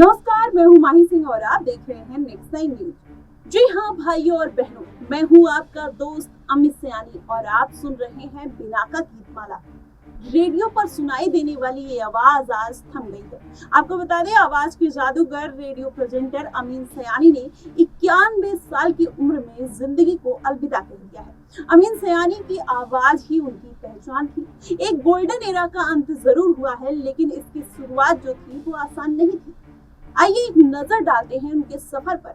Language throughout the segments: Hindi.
नमस्कार, मैं हूं माही सिंह और आप देख रहे हैं नेक्स्ट नाइन न्यूज। जी हां भाइयों और बहनों, मैं हूं आपका दोस्त अमित सयानी और आप सुन रहे हैं बिना का गीतमाला। रेडियो पर सुनाई देने वाली ये आवाज आज थम गई है। आपको बता दें, आवाज के जादूगर रेडियो प्रेजेंटर अमीन सयानी ने 91 साल की उम्र में जिंदगी को अलविदा कह दिया है। अमीन सयानी की आवाज ही उनकी पहचान थी। एक गोल्डन एरा का अंत जरूर हुआ है, लेकिन इसकी शुरुआत जो थी वो आसान नहीं थी। आइए एक नजर डालते हैं उनके सफर पर।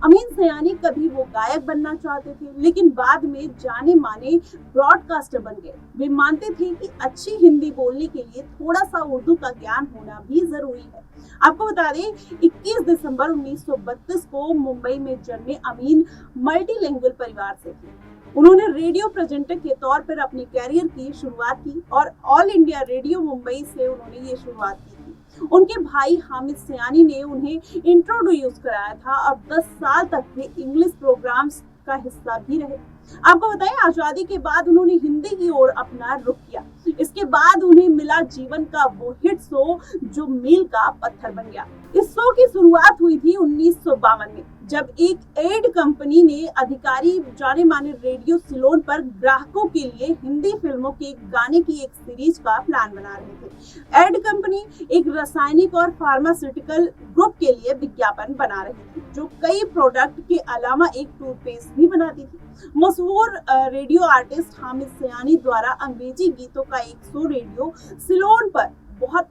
अमीन सयानी कभी वो गायक बनना चाहते थे, लेकिन बाद में जाने माने ब्रॉडकास्टर बन गए। वे मानते थे कि अच्छी हिंदी बोलने के लिए थोड़ा सा उर्दू का ज्ञान होना भी जरूरी है। आपको बता दें, 21 दिसंबर 1932 को मुंबई में जन्मे अमीन मल्टीलिंगुअल परिवार से थे। उन्होंने रेडियो प्रेजेंटर के तौर पर अपने कैरियर की शुरुआत की और ऑल इंडिया रेडियो मुंबई से उन्होंने ये शुरुआत की थी। उनके भाई हामिद सयानी ने उन्हें इंट्रोड्यूस कराया था और 10 साल तक वे इंग्लिश प्रोग्राम्स का हिस्सा भी रहे। आपको बताएं, आजादी के बाद उन्होंने हिंदी की ओर अपना रुख किया। इसके बाद उन्हें मिला जीवन का वो हिट शो जो मील का पत्थर बन गया। इस शो की शुरुआत हुई थी 1952 में, जब एक एड कंपनी ने अधिकारी जाने माने रेडियो सिलोन पर ग्राहकों के लिए हिंदी फिल्मों के गाने की एक सीरीज का प्लान बना रहे थे। एड कंपनी एक रासायनिक और फार्मास्यूटिकल ग्रुप के लिए विज्ञापन बना रही थी, जो कई प्रोडक्ट के अलावा एक टूथपेस्ट भी बनाती थी। मशहूर रेडियो आर्टिस्ट हामिद सयानी द्वारा अंग्रेजी गीतों का एक शो रेडियो सिलोन पर बहुत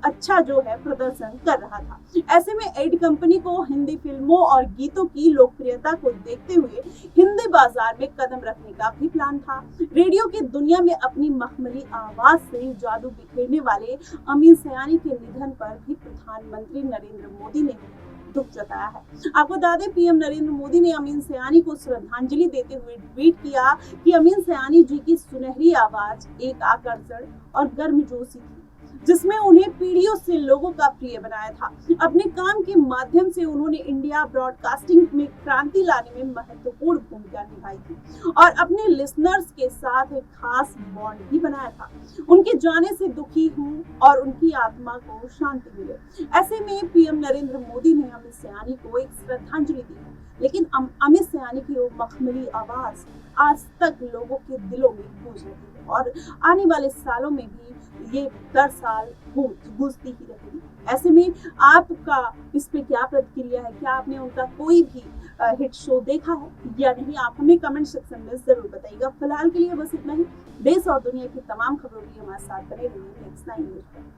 अच्छा जो है प्रदर्शन कर रहा था। ऐसे में एड कंपनी को हिंदी फिल्मों और गीतों की लोकप्रियता को देखते हुए हिंदी बाजार में कदम रखने का भी प्लान था। रेडियो की दुनिया में अपनी मखमली आवाज से जादू बिखेरने वाले अमीन सयानी के निधन पर भी प्रधानमंत्री नरेंद्र मोदी ने दुख जताया है। आपको बता दें, पीएम नरेंद्र मोदी ने अमीन सयानी को श्रद्धांजलि देते हुए ट्वीट किया कि अमीन सयानी जी की सुनहरी आवाज एक आकर्षण और गर्मजोशी थी, जिसमें उन्हें पीढ़ियों से लोगों का प्रिय बनाया था। अपने काम के माध्यम से उन्होंने इंडिया ब्रॉडकास्टिंग में क्रांति लाने में महत्वपूर्ण भूमिका निभाई थी और अपने लिसनर्स के साथ एक खास बॉन्ड भी बनाया था। उनके जाने से दुखी हूँ और उनकी आत्मा को शांति मिले। ऐसे में पीएम नरेंद्र मोदी ने अमित सयानी को एक श्रद्धांजलि दी है, लेकिन अमित सयानी की वो मखमली आवाज आज तक लोगों के दिलों में गूंज रही है और आने वाले सालों में भी ये दर साल गूंजती ही रहेगी। ऐसे में आपका इस पे क्या प्रतिक्रिया है? क्या आपने उनका कोई भी हिट शो देखा है या नहीं? आप हमें कमेंट सेक्शन में जरूर बताइएगा। फिलहाल के लिए बस इतना ही। देश और दुनिया की तमाम खबरों के लिए हमारे साथ बने रहिए नेक्स्ट नाइन न्यूज पर।